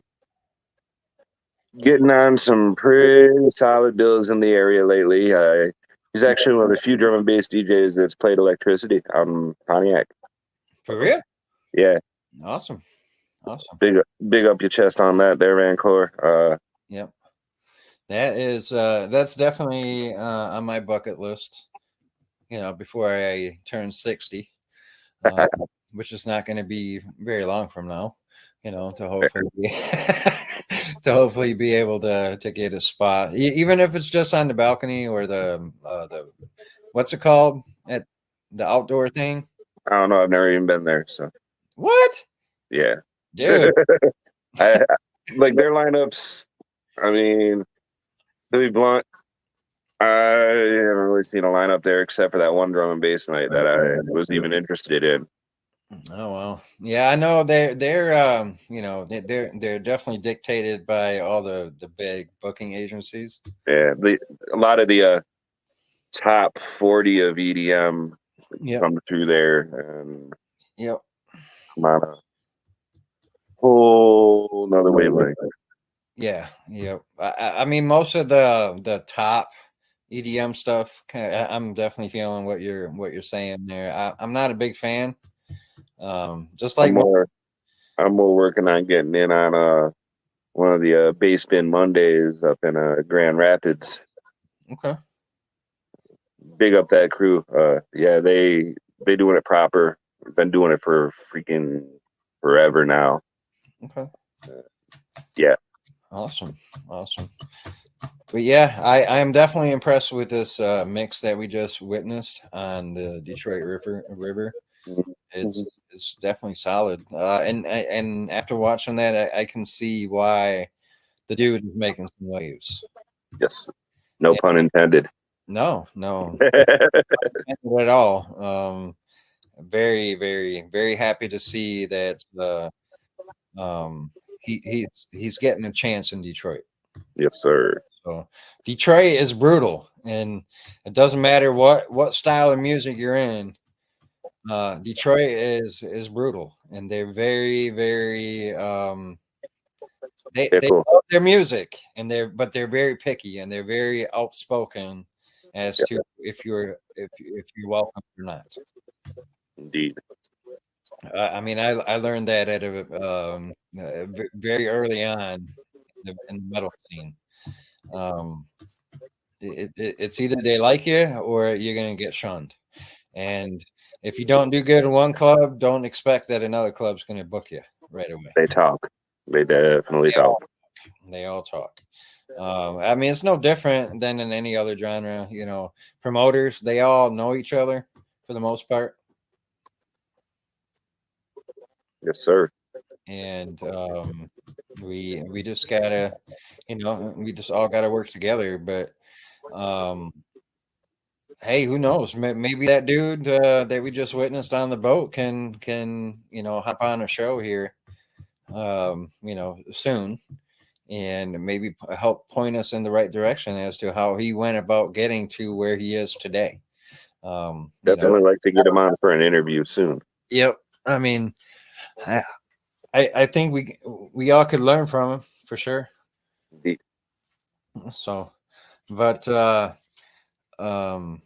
getting on some pretty solid bills in the area lately. He's actually one of the few drum and bass DJs that's played electricity out in Pontiac.
For real?
Yeah.
Awesome.
Big up your chest on that there, Rankor.
Yep. That is that's definitely on my bucket list. You know, before I turn 60, which is not going to be very long from now. You know, to hopefully to hopefully be able to get a spot, even if it's just on the balcony or the what's it called at the outdoor thing.
I don't know. I've never even been there. So
What,
yeah.
dude?
I like their lineups. I mean, to be blunt, I haven't really seen a lineup there except for that one drum and bass night that I was even interested in.
Oh well, yeah, I know they're you know they're definitely dictated by all the big booking agencies.
Yeah, a lot of the top 40 of EDM
Yep,
come through there, and
yep,
come on a whole another wavelength.
yeah, yep. I mean, most of the top EDM stuff. I'm definitely feeling what you're saying there. I'm not a big fan. Just
I'm
like
more I'm more working on getting in on one of the bass bin Mondays up in Grand Rapids.
okay,
Big up that crew. Yeah, they doing it proper. Been doing it for freaking forever now.
okay,
Yeah,
awesome, awesome. But yeah, I am definitely impressed with this mix that we just witnessed on the Detroit River. It's definitely solid. And after watching that, I can see why the dude is making some waves.
yes. No
Yeah,
pun intended.
no, no, not at all. Very, very, very happy to see that he's getting a chance in Detroit.
Yes, sir.
So Detroit is brutal, and it doesn't matter what style of music you're in. Detroit is brutal, and they're very, very they
Pickle.
love their music, and they're very picky, and they're very outspoken as
Yeah,
to if you're welcome or not.
indeed.
I mean, I learned that at very early on in the metal scene. Um, it's either they like you or you're gonna get shunned. And if you don't do good in one club, don't expect that another club's gonna book you right away.
They talk. They definitely
They all
talk.
they all talk. I mean, it's no different than in any other genre. You know, promoters they all know each other for the most part,
Yes, sir.
and we just gotta, we just all gotta work together. But um, hey, who knows? Maybe that dude that we just witnessed on the boat can hop on a show here, soon, and maybe help point us in the right direction as to how he went about getting to where he is today. You know,
Definitely like to get him on for an interview soon.
yep. I mean, I I think we all could learn from him for sure.
Indeed.
So, but um,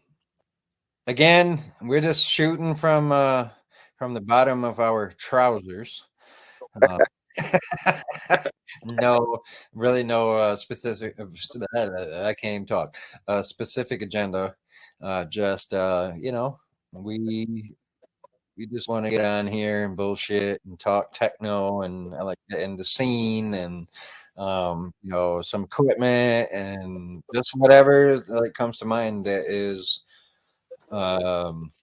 again, we're just shooting from the bottom of our trousers. Uh, no, really, no specific. I can't even talk. Specific agenda. Just we we just want to get on here and bullshit and talk techno and I like and the scene and some equipment and just whatever like comes to mind that is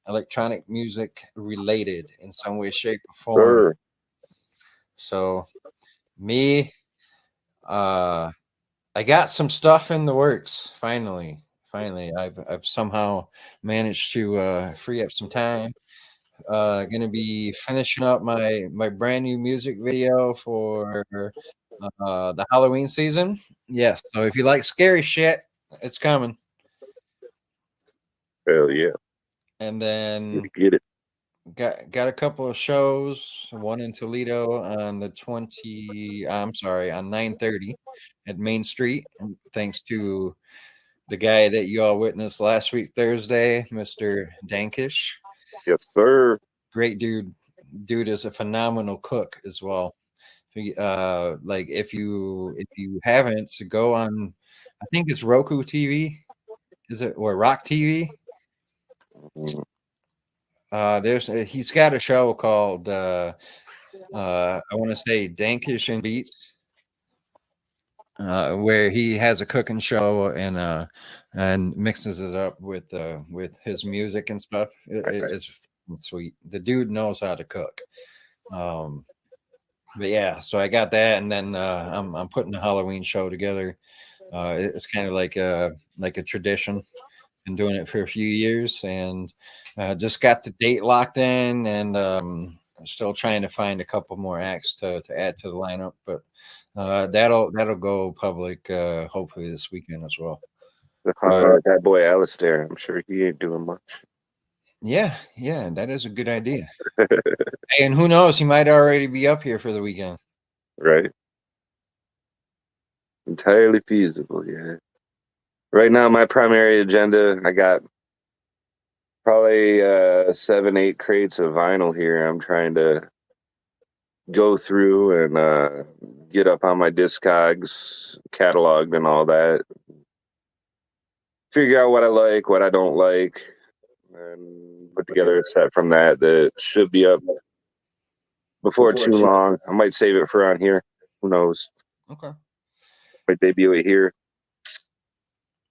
electronic music related in some way, shape, or form.
Sir.
So me, uh, I got some stuff in the works. Finally, I've somehow managed to free up some time. Gonna be finishing up my brand new music video for the Halloween season. Yes, so if you like scary shit, it's coming.
Hell yeah.
And
You
then
get it.
got a couple of shows. One in Toledo on the 20. I'm sorry, on 9:30 at Main Street. Thanks to the guy that you all witnessed last week Thursday, Mr. Dankish.
Yes, sir.
Great dude. Dude is a phenomenal cook as well. Like if you haven't, go on. I think it's Roku TV. Is it or Rock TV?
Mm,
He's got a show called I want to say Dankish and Beats. where he has a cooking show and mixes it up with his music and stuff. It's fucking sweet. The dude knows how to cook. But yeah, so I got that, and then I'm putting a Halloween show together. It's kind of like a tradition. Been doing it for a few years, and just got the date locked in, and still trying to find a couple more acts to add to the lineup. But that'll go public hopefully this weekend as well.
That boy Alistair, I'm sure he ain't doing much.
Yeah, that is a good idea. And who knows, he might already be up here for the weekend.
Right. Entirely feasible, yeah. Right now, my primary agenda, I got probably 7, 8 crates of vinyl here. I'm trying to go through and get up on my Discogs, cataloged and all that. Figure out what I like, what I don't like, and put together a set from that should be up before too long. I might save it for on here. Who knows?
Okay.
Might debut it here.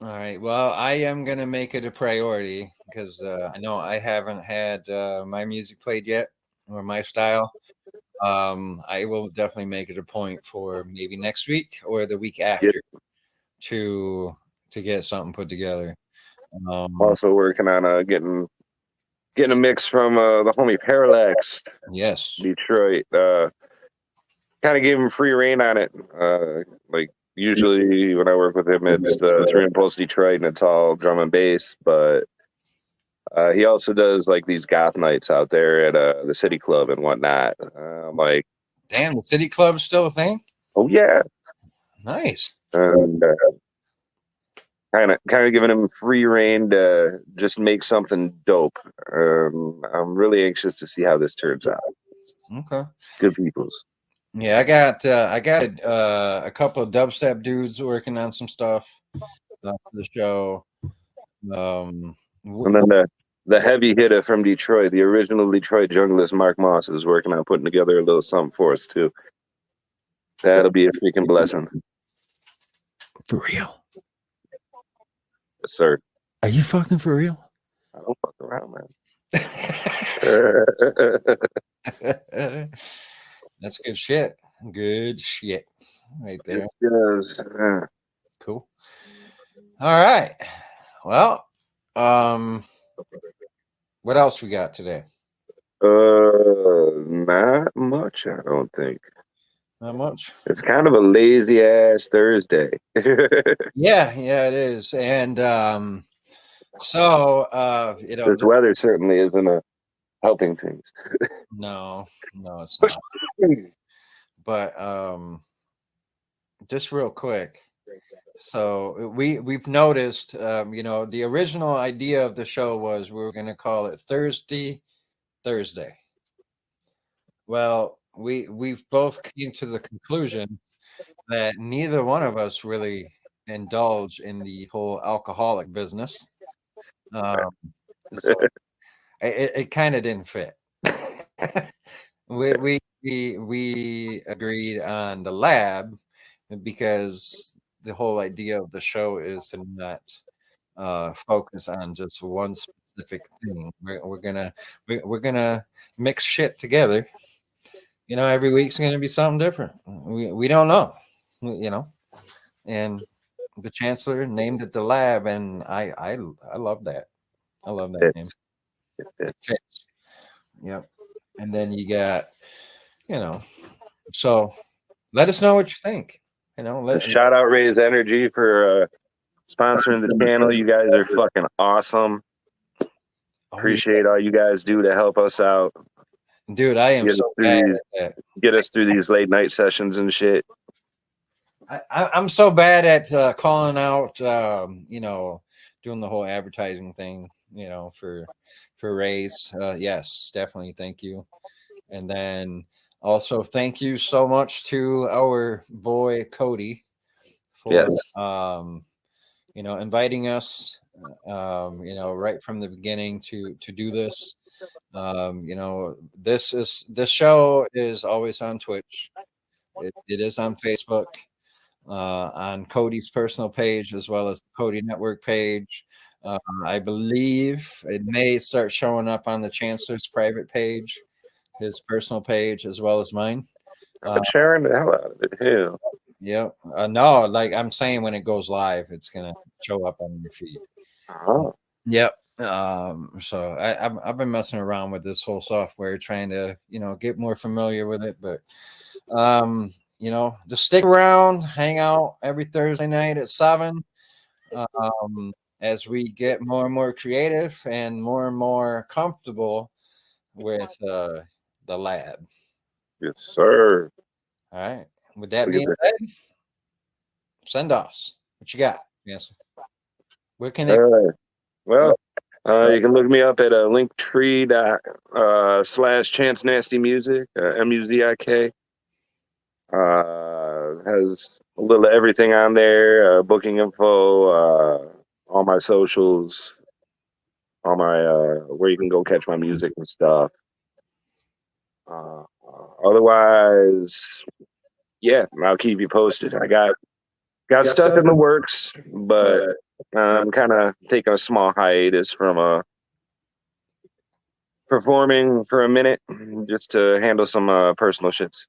All right. Well, I am going to make it a priority because I know I haven't had my music played yet or my style. I will definitely make it a point for maybe next week or the week after to get something put together.
Also working on getting a mix from the homie Parallax.
Yes.
Detroit. Kind of gave him free reign on it. Like usually when I work with him, it's 3 Impulse Detroit and it's all drum and bass. But he also does like these goth nights out there at the City Club and whatnot. I'm like,
damn, the City Club's still a thing?
Oh yeah,
nice.
And kind of giving him free reign to just make something dope. I'm really anxious to see how this turns out.
Okay,
good peoples.
Yeah, I got a couple of dubstep dudes working on some stuff for the show.
And then the heavy hitter from Detroit, the original Detroit junglist Mark Moss, is working on putting together a little something for us too. That'll be a freaking blessing.
For real?
Yes, sir.
Are you fucking for real?
I don't fuck around,
man. That's good shit. Good shit. Right there.
Yes.
Cool. All right. Well, what else we got today?
Not much, I don't think.
Not much.
It's kind of a lazy ass Thursday.
Yeah, it is. And so
this weather certainly isn't helping things.
No, it's not. But just real quick. So we've noticed, the original idea of the show was we were going to call it Thursday. Well, we've both came to the conclusion that neither one of us really indulge in the whole alcoholic business. So it kind of didn't fit. we agreed on the lab because the whole idea of the show is to not focus on just one specific thing. We're gonna mix shit together. Every week's gonna be something different. We don't know, and the Chancellor named it the lab, and I love that. I love that name. It fits. Yep. And then you got, so let us know what you think.
Shout out Raise Energy for sponsoring the channel. You guys are fucking awesome. Appreciate all you guys do to help us out.
Dude, I am so bad at that.
Get us through these late night sessions and shit.
I'm so bad at calling out, doing the whole advertising thing, for Raise. Yes, definitely. Thank you. And then also thank you so much to our boy Cody for inviting us right from the beginning to do this. This show is always on Twitch. It is on Facebook. on Cody's personal page as well as the Cody Network page. I believe it may start showing up on the Chancellor's private page, his personal page, as well as mine.
I'm sharing the hell out of it. Hell.
Yep. No, like I'm saying, when it goes live, it's gonna show up on your feed.
Oh.
Yep. So I've been messing around with this whole software, trying to get more familiar with it, but just stick around, hang out every Thursday night at 7. As we get more and more creative and more comfortable with the lab.
Yes, sir.
All right. With that being said, send us. What you got? Yes. Where can they?
Well, you can look me up at linktree /Chance Nasty Music, MUZIK. Has a little of everything on there, booking info, all my socials, all my where you can go catch my music and stuff. Otherwise, yeah, I'll keep you posted. I got stuff in the works, but I'm kind of taking a small hiatus from performing for a minute just to handle some personal shits.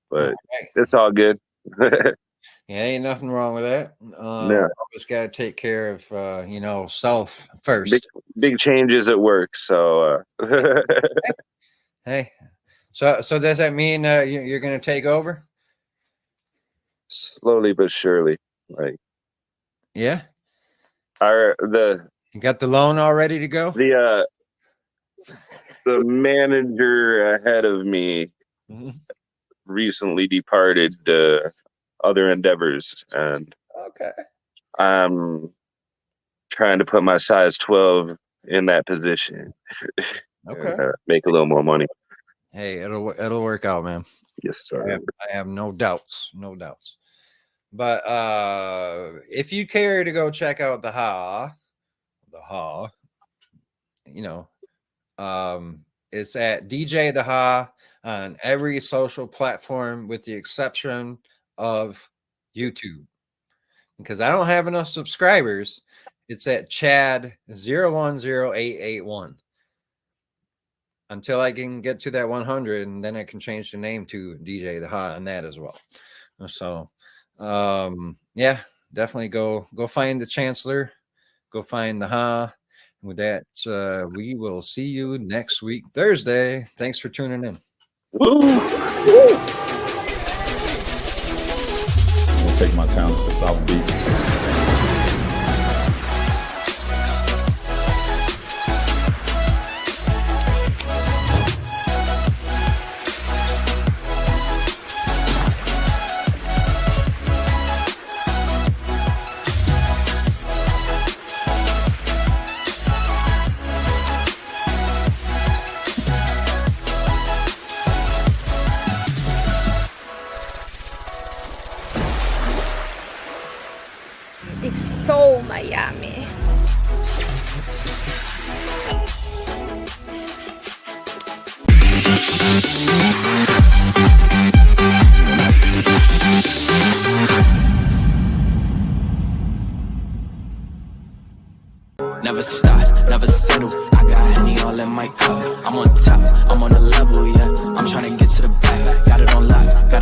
But it's all good.
Yeah, ain't nothing wrong with that.
No.
Just got to take care of self first.
Big changes at work. So
hey, so does that mean you're going to take over?
Slowly but surely, like,
yeah.
You
got the loan all ready to go?
The manager ahead of me recently departed other endeavors, and I'm trying to put my size 12 in that position. And, make a little more money.
Hey, it'll work out, man.
Yes, sir.
I have no doubts. But if you care to go check out the Ha, it's at DJ the Ha on every social platform with the exception of YouTube, because I don't have enough subscribers. It's at Chad 010881 until I can get to that 100, and then I can change the name to DJ the Ha on that as well. So yeah, definitely go find the Chancellor, go find the Ha. With that, we will see you next week, Thursday. Thanks for tuning in.
I'll take my talents to South Beach.
It's so Miami.
Never stop, never settle. I got Henny all in my cup. I'm on top, I'm on a level, yeah. I'm trying to get to the back. Got it on lock.